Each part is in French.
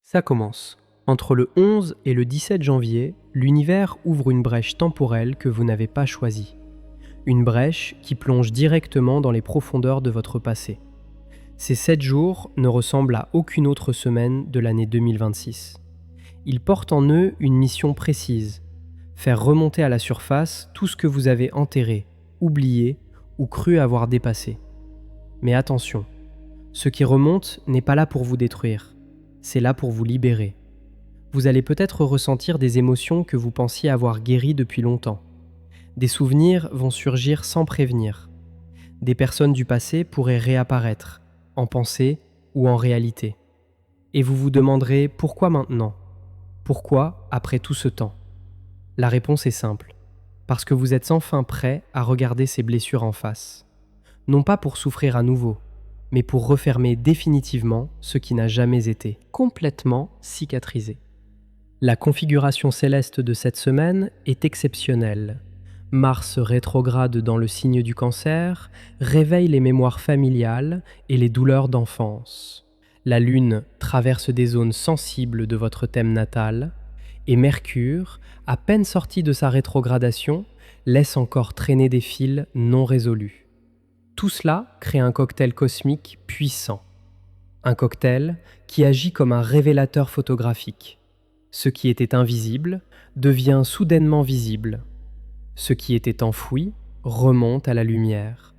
Ça commence. Entre le 11 et le 17 janvier, l'univers ouvre une brèche temporelle que vous n'avez pas choisie. Une brèche qui plonge directement dans les profondeurs de votre passé. Ces 7 jours ne ressemblent à aucune autre semaine de l'année 2026. Ils portent en eux une mission précise, faire remonter à la surface tout ce que vous avez enterré, oublié ou cru avoir dépassé. Mais attention, ce qui remonte n'est pas là pour vous détruire, c'est là pour vous libérer. Vous allez peut-être ressentir des émotions que vous pensiez avoir guéries depuis longtemps. Des souvenirs vont surgir sans prévenir. Des personnes du passé pourraient réapparaître, en pensée ou en réalité. Et vous vous demanderez pourquoi maintenant ? Pourquoi après tout ce temps ? La réponse est simple. Parce que vous êtes enfin prêt à regarder ces blessures en face. Non pas pour souffrir à nouveau, mais pour refermer définitivement ce qui n'a jamais été complètement cicatrisé. La configuration céleste de cette semaine est exceptionnelle. Mars rétrograde dans le signe du Cancer réveille les mémoires familiales et les douleurs d'enfance. La Lune traverse des zones sensibles de votre thème natal et Mercure, à peine sorti de sa rétrogradation, laisse encore traîner des fils non résolus. Tout cela crée un cocktail cosmique puissant. Un cocktail qui agit comme un révélateur photographique. Ce qui était invisible devient soudainement visible. Ce qui était enfoui remonte à la lumière.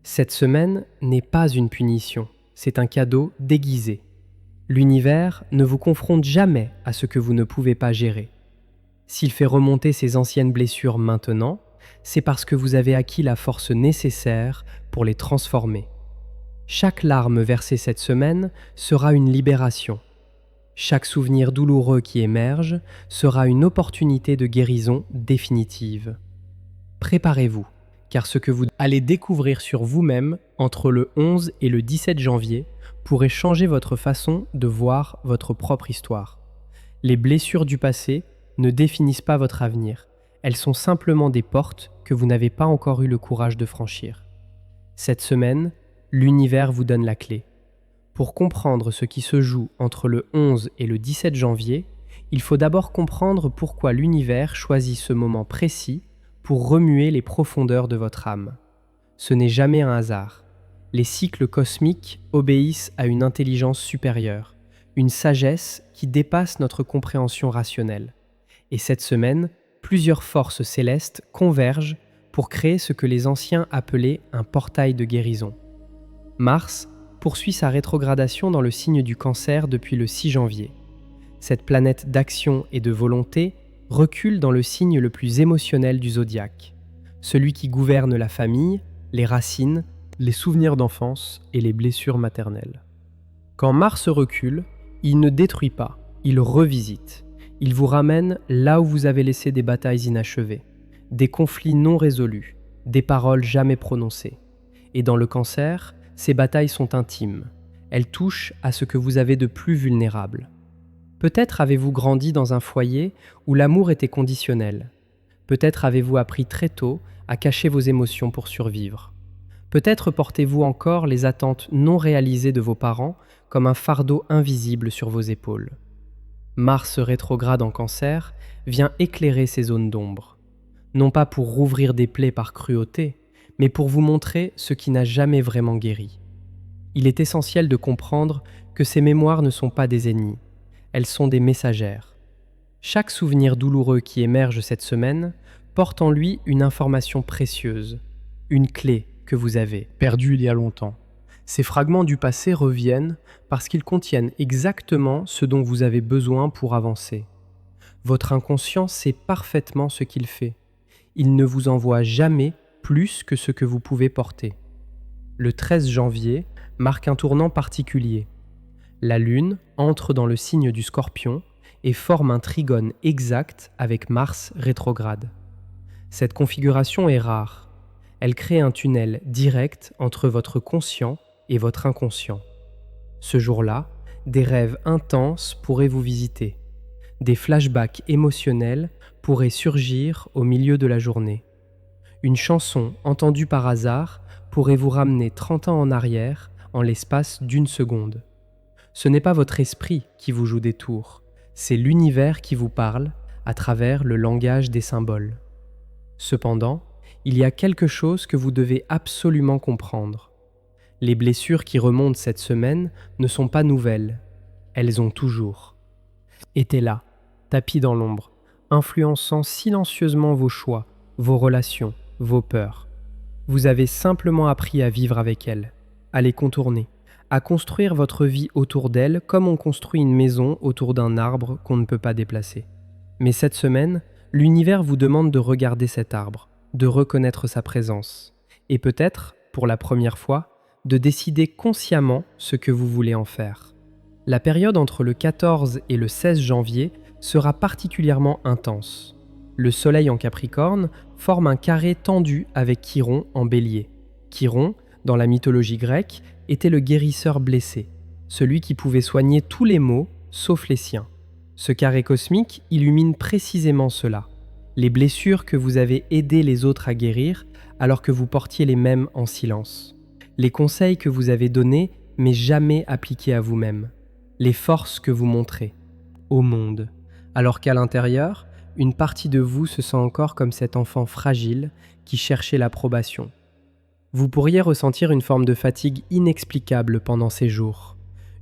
Cette semaine n'est pas une punition, c'est un cadeau déguisé. L'univers ne vous confronte jamais à ce que vous ne pouvez pas gérer. S'il fait remonter ces anciennes blessures maintenant, c'est parce que vous avez acquis la force nécessaire pour les transformer. Chaque larme versée cette semaine sera une libération. Chaque souvenir douloureux qui émerge sera une opportunité de guérison définitive. Préparez-vous, car ce que vous allez découvrir sur vous-même entre le 11 et le 17 janvier pourrait changer votre façon de voir votre propre histoire. Les blessures du passé ne définissent pas votre avenir. Elles sont simplement des portes que vous n'avez pas encore eu le courage de franchir. Cette semaine, l'univers vous donne la clé. Pour comprendre ce qui se joue entre le 11 et le 17 janvier, il faut d'abord comprendre pourquoi l'univers choisit ce moment précis pour remuer les profondeurs de votre âme. Ce n'est jamais un hasard. Les cycles cosmiques obéissent à une intelligence supérieure, une sagesse qui dépasse notre compréhension rationnelle. Et cette semaine, plusieurs forces célestes convergent pour créer ce que les anciens appelaient un portail de guérison. Mars poursuit sa rétrogradation dans le signe du Cancer depuis le 6 janvier. Cette planète d'action et de volonté recule dans le signe le plus émotionnel du zodiaque, celui qui gouverne la famille, les racines, les souvenirs d'enfance et les blessures maternelles. Quand Mars recule, il ne détruit pas, il revisite. Il vous ramène là où vous avez laissé des batailles inachevées, des conflits non résolus, des paroles jamais prononcées. Et dans le Cancer, ces batailles sont intimes. Elles touchent à ce que vous avez de plus vulnérable. Peut-être avez-vous grandi dans un foyer où l'amour était conditionnel. Peut-être avez-vous appris très tôt à cacher vos émotions pour survivre. Peut-être portez-vous encore les attentes non réalisées de vos parents comme un fardeau invisible sur vos épaules. Mars rétrograde en Cancer vient éclairer ces zones d'ombre. Non pas pour rouvrir des plaies par cruauté, mais pour vous montrer ce qui n'a jamais vraiment guéri. Il est essentiel de comprendre que ces mémoires ne sont pas des ennemis, elles sont des messagères. Chaque souvenir douloureux qui émerge cette semaine porte en lui une information précieuse, une clé que vous avez perdue il y a longtemps. Ces fragments du passé reviennent parce qu'ils contiennent exactement ce dont vous avez besoin pour avancer. Votre inconscient sait parfaitement ce qu'il fait. Il ne vous envoie jamais plus que ce que vous pouvez porter. Le 13 janvier marque un tournant particulier. La Lune entre dans le signe du Scorpion et forme un trigone exact avec Mars rétrograde. Cette configuration est rare. Elle crée un tunnel direct entre votre conscient et votre inconscient. Ce jour-là, des rêves intenses pourraient vous visiter. Des flashbacks émotionnels pourraient surgir au milieu de la journée. Une chanson entendue par hasard pourrait vous ramener 30 ans en arrière en l'espace d'une seconde. Ce n'est pas votre esprit qui vous joue des tours, c'est l'univers qui vous parle à travers le langage des symboles. Cependant, il y a quelque chose que vous devez absolument comprendre. Les blessures qui remontent cette semaine ne sont pas nouvelles, elles ont toujours été là, tapis dans l'ombre, influençant silencieusement vos choix, vos relations, vos peurs. Vous avez simplement appris à vivre avec elles, à les contourner, à construire votre vie autour d'elles comme on construit une maison autour d'un arbre qu'on ne peut pas déplacer. Mais cette semaine, l'univers vous demande de regarder cet arbre, de reconnaître sa présence, et peut-être, pour la première fois, de décider consciemment ce que vous voulez en faire. La période entre le 14 et le 16 janvier sera particulièrement intense. Le Soleil en Capricorne forme un carré tendu avec Chiron en Bélier. Chiron, dans la mythologie grecque, était le guérisseur blessé, celui qui pouvait soigner tous les maux, sauf les siens. Ce carré cosmique illumine précisément cela, les blessures que vous avez aidé les autres à guérir alors que vous portiez les mêmes en silence, les conseils que vous avez donnés mais jamais appliqués à vous-même, les forces que vous montrez au monde, alors qu'à l'intérieur, une partie de vous se sent encore comme cet enfant fragile qui cherchait l'approbation. Vous pourriez ressentir une forme de fatigue inexplicable pendant ces jours,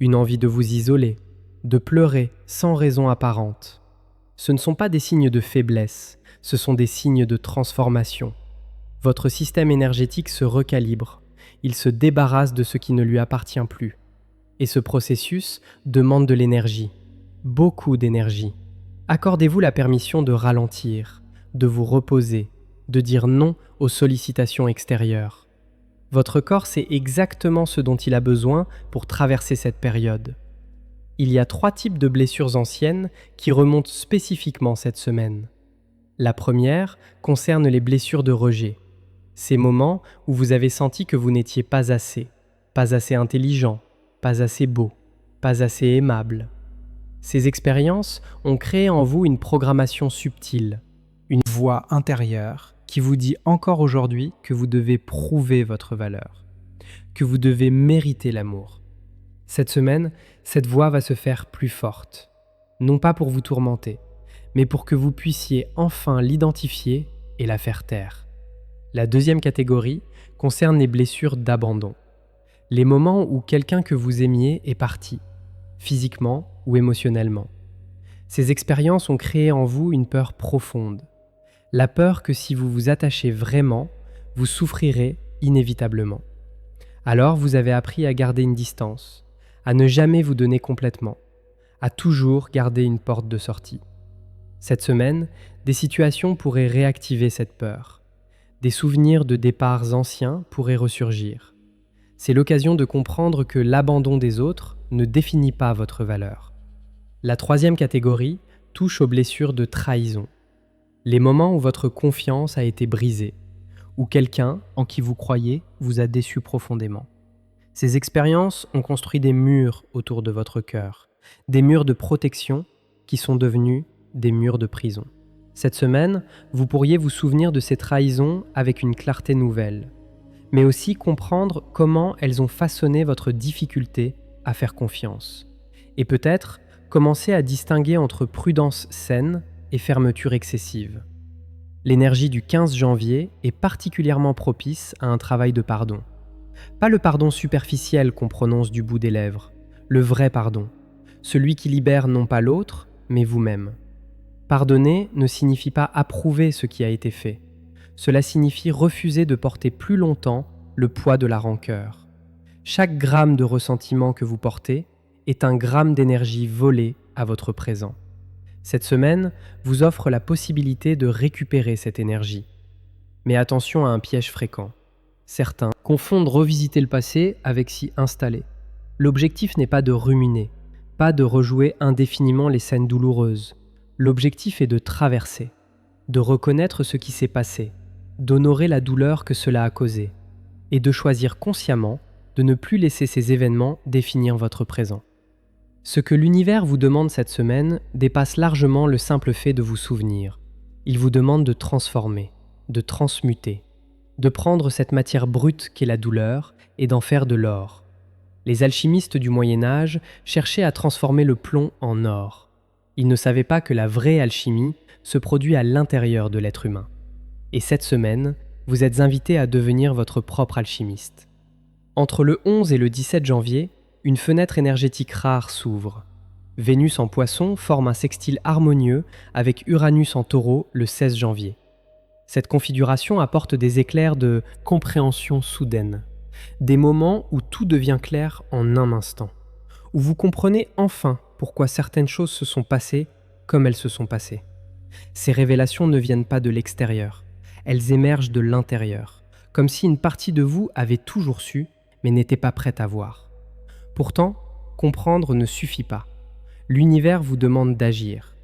une envie de vous isoler, de pleurer sans raison apparente. Ce ne sont pas des signes de faiblesse, ce sont des signes de transformation. Votre système énergétique se recalibre, il se débarrasse de ce qui ne lui appartient plus. Et ce processus demande de l'énergie, beaucoup d'énergie. Accordez-vous la permission de ralentir, de vous reposer, de dire non aux sollicitations extérieures. Votre corps sait exactement ce dont il a besoin pour traverser cette période. Il y a 3 types de blessures anciennes qui remontent spécifiquement cette semaine. La première concerne les blessures de rejet. Ces moments où vous avez senti que vous n'étiez pas assez intelligent, pas assez beau, pas assez aimable. Ces expériences ont créé en vous une programmation subtile, une voix intérieure qui vous dit encore aujourd'hui que vous devez prouver votre valeur, que vous devez mériter l'amour. Cette semaine, cette voix va se faire plus forte, non pas pour vous tourmenter, mais pour que vous puissiez enfin l'identifier et la faire taire. La deuxième catégorie concerne les blessures d'abandon, les moments où quelqu'un que vous aimiez est parti, physiquement ou émotionnellement. Ces expériences ont créé en vous une peur profonde, la peur que si vous vous attachez vraiment, vous souffrirez inévitablement. Alors vous avez appris à garder une distance, à ne jamais vous donner complètement, à toujours garder une porte de sortie. Cette semaine, des situations pourraient réactiver cette peur. Des souvenirs de départs anciens pourraient ressurgir. C'est l'occasion de comprendre que l'abandon des autres ne définit pas votre valeur. La troisième catégorie touche aux blessures de trahison. Les moments où votre confiance a été brisée, où quelqu'un en qui vous croyez vous a déçu profondément. Ces expériences ont construit des murs autour de votre cœur, des murs de protection qui sont devenus des murs de prison. Cette semaine, vous pourriez vous souvenir de ces trahisons avec une clarté nouvelle, mais aussi comprendre comment elles ont façonné votre difficulté à faire confiance. Et peut-être commencer à distinguer entre prudence saine et fermeture excessive. L'énergie du 15 janvier est particulièrement propice à un travail de pardon. Pas le pardon superficiel qu'on prononce du bout des lèvres, le vrai pardon, celui qui libère non pas l'autre, mais vous-même. Pardonner ne signifie pas approuver ce qui a été fait. Cela signifie refuser de porter plus longtemps le poids de la rancœur. Chaque gramme de ressentiment que vous portez est un gramme d'énergie volée à votre présent. Cette semaine vous offre la possibilité de récupérer cette énergie. Mais attention à un piège fréquent. Certains confondent revisiter le passé avec s'y installer. L'objectif n'est pas de ruminer, pas de rejouer indéfiniment les scènes douloureuses. L'objectif est de traverser, de reconnaître ce qui s'est passé, d'honorer la douleur que cela a causée, et de choisir consciemment de ne plus laisser ces événements définir votre présent. Ce que l'univers vous demande cette semaine dépasse largement le simple fait de vous souvenir. Il vous demande de transformer, de transmuter, de prendre cette matière brute qu'est la douleur et d'en faire de l'or. Les alchimistes du Moyen Âge cherchaient à transformer le plomb en or. Ils ne savaient pas que la vraie alchimie se produit à l'intérieur de l'être humain. Et cette semaine, vous êtes invité à devenir votre propre alchimiste. Entre le 11 et le 17 janvier, une fenêtre énergétique rare s'ouvre. Vénus en Poisson forme un sextile harmonieux avec Uranus en Taureau le 16 janvier. Cette configuration apporte des éclairs de compréhension soudaine, des moments où tout devient clair en un instant, où vous comprenez enfin pourquoi certaines choses se sont passées comme elles se sont passées. Ces révélations ne viennent pas de l'extérieur, elles émergent de l'intérieur, comme si une partie de vous avait toujours su, mais n'était pas prête à voir. Pourtant, comprendre ne suffit pas. L'univers vous demande d'agir.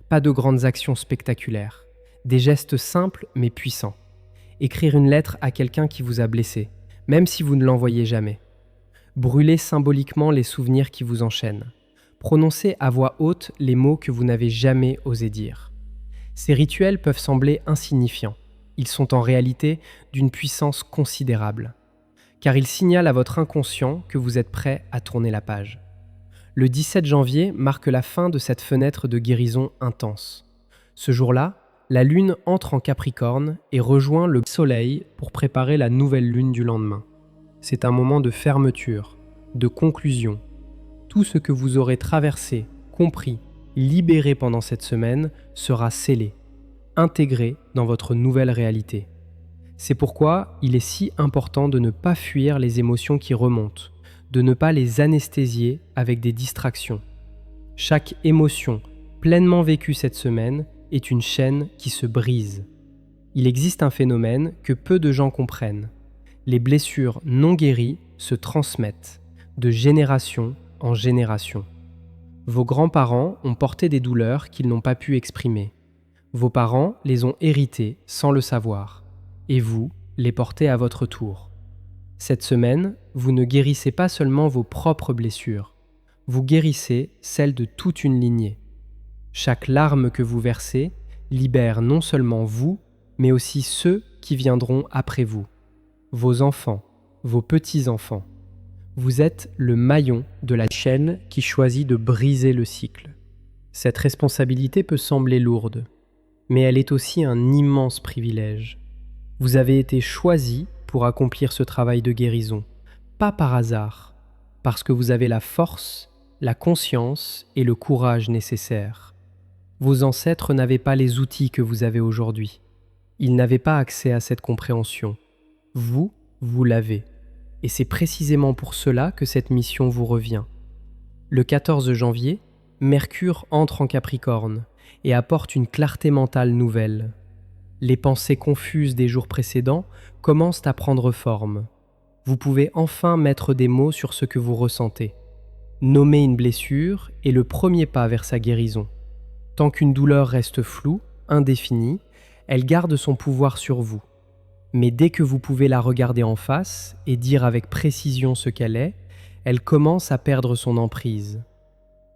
Pas de grandes actions spectaculaires, des gestes simples mais puissants. Écrire une lettre à quelqu'un qui vous a blessé, même si vous ne l'envoyez jamais. Brûler symboliquement les souvenirs qui vous enchaînent. Prononcer à voix haute les mots que vous n'avez jamais osé dire. Ces rituels peuvent sembler insignifiants. Ils sont en réalité d'une puissance considérable, car ils signalent à votre inconscient que vous êtes prêt à tourner la page. Le 17 janvier marque la fin de cette fenêtre de guérison intense. Ce jour-là, la Lune entre en Capricorne et rejoint le Soleil pour préparer la nouvelle Lune du lendemain. C'est un moment de fermeture, de conclusion. Tout ce que vous aurez traversé, compris, libéré pendant cette semaine sera scellé, intégré dans votre nouvelle réalité. C'est pourquoi il est si important de ne pas fuir les émotions qui remontent, de ne pas les anesthésier avec des distractions. Chaque émotion pleinement vécue cette semaine est une chaîne qui se brise. Il existe un phénomène que peu de gens comprennent. Les blessures non guéries se transmettent de génération en génération. Vos grands-parents ont porté des douleurs qu'ils n'ont pas pu exprimer. Vos parents les ont héritées sans le savoir. Et vous les portez à votre tour. Cette semaine, vous ne guérissez pas seulement vos propres blessures, vous guérissez celles de toute une lignée. Chaque larme que vous versez libère non seulement vous, mais aussi ceux qui viendront après vous, vos enfants, vos petits-enfants. Vous êtes le maillon de la chaîne qui choisit de briser le cycle. Cette responsabilité peut sembler lourde, mais elle est aussi un immense privilège. Vous avez été choisi pour accomplir ce travail de guérison, pas par hasard, parce que vous avez la force, la conscience et le courage nécessaires. Vos ancêtres n'avaient pas les outils que vous avez aujourd'hui. Ils n'avaient pas accès à cette compréhension. Vous, vous l'avez. Et c'est précisément pour cela que cette mission vous revient. Le 14 janvier, Mercure entre en Capricorne et apporte une clarté mentale nouvelle. Les pensées confuses des jours précédents commencent à prendre forme. Vous pouvez enfin mettre des mots sur ce que vous ressentez. Nommer une blessure est le premier pas vers sa guérison. Tant qu'une douleur reste floue, indéfinie, elle garde son pouvoir sur vous. Mais dès que vous pouvez la regarder en face et dire avec précision ce qu'elle est, elle commence à perdre son emprise.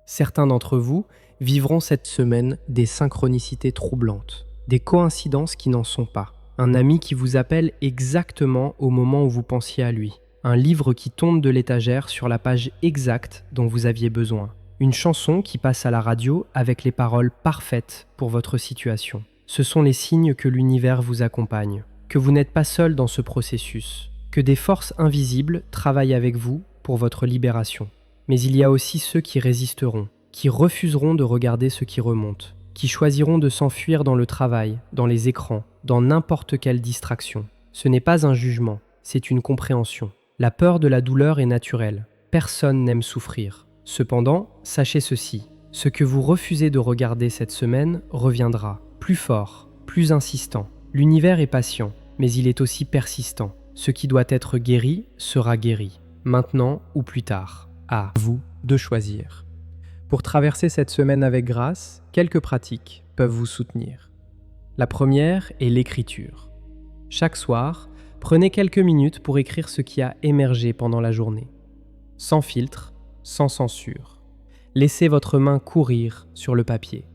Certains d'entre vous vivront cette semaine des synchronicités troublantes. Des coïncidences qui n'en sont pas. Un ami qui vous appelle exactement au moment où vous pensiez à lui. Un livre qui tombe de l'étagère sur la page exacte dont vous aviez besoin. Une chanson qui passe à la radio avec les paroles parfaites pour votre situation. Ce sont les signes que l'univers vous accompagne, que vous n'êtes pas seul dans ce processus, que des forces invisibles travaillent avec vous pour votre libération. Mais il y a aussi ceux qui résisteront, qui refuseront de regarder ce qui remonte, qui choisiront de s'enfuir dans le travail, dans les écrans, dans n'importe quelle distraction. Ce n'est pas un jugement, c'est une compréhension. La peur de la douleur est naturelle. Personne n'aime souffrir. Cependant, sachez ceci, ce que vous refusez de regarder cette semaine reviendra, plus fort, plus insistant. L'univers est patient, mais il est aussi persistant. Ce qui doit être guéri sera guéri, maintenant ou plus tard. À vous de choisir. Pour traverser cette semaine avec grâce, quelques pratiques peuvent vous soutenir. La première est l'écriture. Chaque soir, prenez quelques minutes pour écrire ce qui a émergé pendant la journée. Sans filtre, sans censure. Laissez votre main courir sur le papier.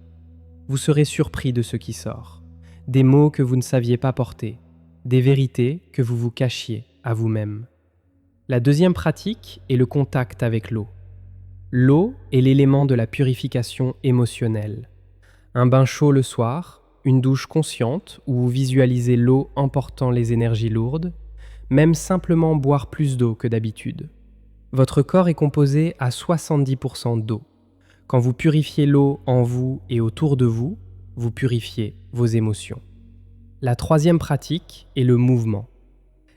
Vous serez surpris de ce qui sort. Des mots que vous ne saviez pas porter, des vérités que vous vous cachiez à vous-même. La deuxième pratique est le contact avec l'eau. L'eau est l'élément de la purification émotionnelle. Un bain chaud le soir, une douche consciente où vous visualisez l'eau emportant les énergies lourdes, même simplement boire plus d'eau que d'habitude. Votre corps est composé à 70% d'eau. Quand vous purifiez l'eau en vous et autour de vous, vous purifiez vos émotions. La troisième pratique est le mouvement.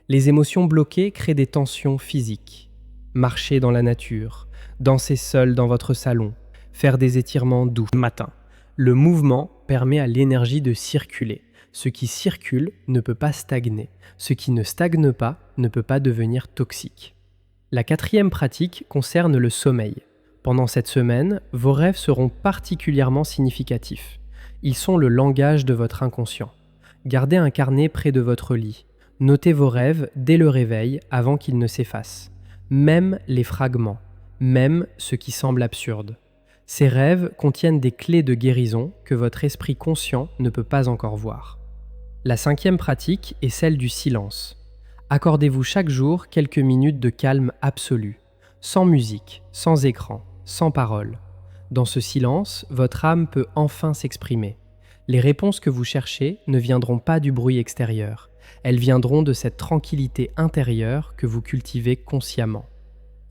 Les émotions bloquées créent des tensions physiques. Marcher dans la nature, danser seul dans votre salon, faire des étirements doux le matin. Le mouvement permet à l'énergie de circuler. Ce qui circule ne peut pas stagner. Ce qui ne stagne pas ne peut pas devenir toxique. La quatrième pratique concerne le sommeil. Pendant cette semaine, vos rêves seront particulièrement significatifs. Ils sont le langage de votre inconscient. Gardez un carnet près de votre lit. Notez vos rêves dès le réveil avant qu'ils ne s'effacent. Même les fragments, même ce qui semble absurde. Ces rêves contiennent des clés de guérison que votre esprit conscient ne peut pas encore voir. La cinquième pratique est celle du silence. Accordez-vous chaque jour quelques minutes de calme absolu, sans musique, sans écran, sans parole. Dans ce silence, votre âme peut enfin s'exprimer. Les réponses que vous cherchez ne viendront pas du bruit extérieur, elles viendront de cette tranquillité intérieure que vous cultivez consciemment.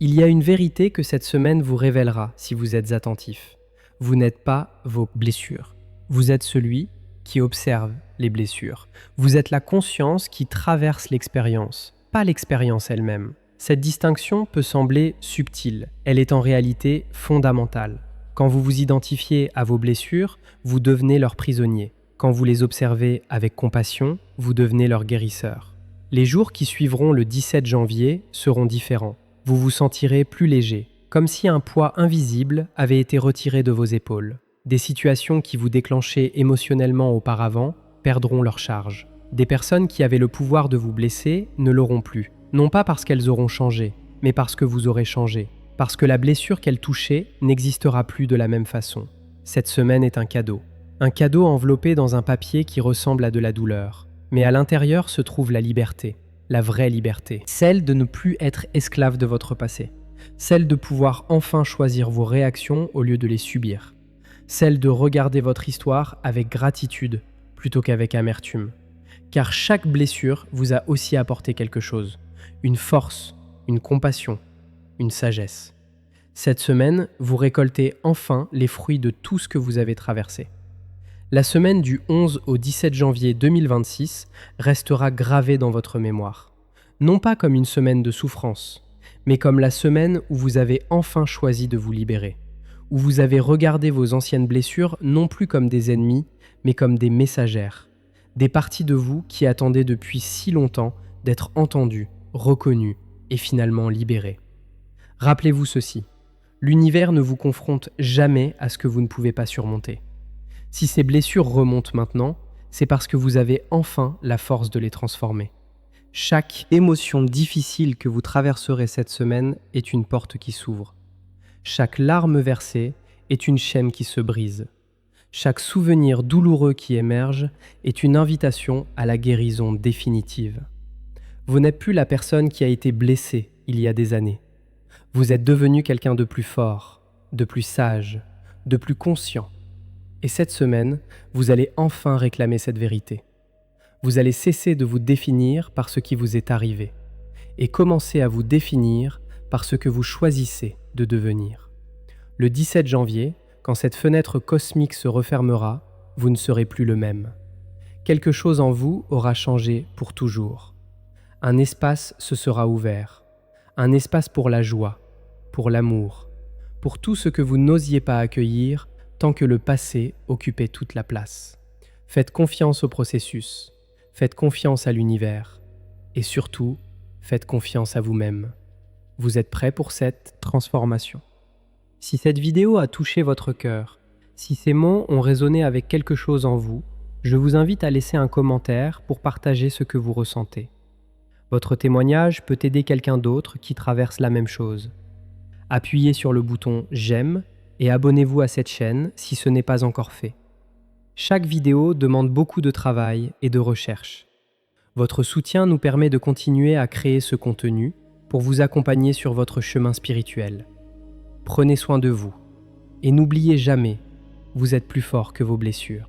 Il y a une vérité que cette semaine vous révélera si vous êtes attentif. Vous n'êtes pas vos blessures. Vous êtes celui qui observe les blessures. Vous êtes la conscience qui traverse l'expérience, pas l'expérience elle-même. Cette distinction peut sembler subtile, elle est en réalité fondamentale. Quand vous vous identifiez à vos blessures, vous devenez leur prisonnier. Quand vous les observez avec compassion, vous devenez leur guérisseur. Les jours qui suivront le 17 janvier seront différents. Vous vous sentirez plus léger, comme si un poids invisible avait été retiré de vos épaules. Des situations qui vous déclenchaient émotionnellement auparavant perdront leur charge. Des personnes qui avaient le pouvoir de vous blesser ne l'auront plus, non pas parce qu'elles auront changé, mais parce que vous aurez changé, parce que la blessure qu'elles touchaient n'existera plus de la même façon. Cette semaine est un cadeau enveloppé dans un papier qui ressemble à de la douleur. Mais à l'intérieur se trouve la liberté, la vraie liberté, celle de ne plus être esclave de votre passé, celle de pouvoir enfin choisir vos réactions au lieu de les subir, celle de regarder votre histoire avec gratitude plutôt qu'avec amertume. Car chaque blessure vous a aussi apporté quelque chose, une force, une compassion, une sagesse. Cette semaine, vous récoltez enfin les fruits de tout ce que vous avez traversé. La semaine du 11 au 17 janvier 2026 restera gravée dans votre mémoire. Non pas comme une semaine de souffrance, mais comme la semaine où vous avez enfin choisi de vous libérer, où vous avez regardé vos anciennes blessures non plus comme des ennemis, mais comme des messagères, des parties de vous qui attendaient depuis si longtemps d'être entendues, reconnues et finalement libérées. Rappelez-vous ceci, l'univers ne vous confronte jamais à ce que vous ne pouvez pas surmonter. Si ces blessures remontent maintenant, c'est parce que vous avez enfin la force de les transformer. Chaque émotion difficile que vous traverserez cette semaine est une porte qui s'ouvre. Chaque larme versée est une chaîne qui se brise. Chaque souvenir douloureux qui émerge est une invitation à la guérison définitive. Vous n'êtes plus la personne qui a été blessée il y a des années. Vous êtes devenu quelqu'un de plus fort, de plus sage, de plus conscient. Et cette semaine, vous allez enfin réclamer cette vérité. Vous allez cesser de vous définir par ce qui vous est arrivé et commencer à vous définir par ce que vous choisissez de devenir. Le 17 janvier, quand cette fenêtre cosmique se refermera, vous ne serez plus le même. Quelque chose en vous aura changé pour toujours. Un espace se sera ouvert. Un espace pour la joie, pour l'amour, pour tout ce que vous n'osiez pas accueillir tant que le passé occupait toute la place. Faites confiance au processus, faites confiance à l'univers et surtout, faites confiance à vous-même. Vous êtes prêt pour cette transformation. Si cette vidéo a touché votre cœur, si ces mots ont résonné avec quelque chose en vous, je vous invite à laisser un commentaire pour partager ce que vous ressentez. Votre témoignage peut aider quelqu'un d'autre qui traverse la même chose. Appuyez sur le bouton « J'aime » et abonnez-vous à cette chaîne si ce n'est pas encore fait. Chaque vidéo demande beaucoup de travail et de recherche. Votre soutien nous permet de continuer à créer ce contenu pour vous accompagner sur votre chemin spirituel. Prenez soin de vous et n'oubliez jamais, vous êtes plus fort que vos blessures.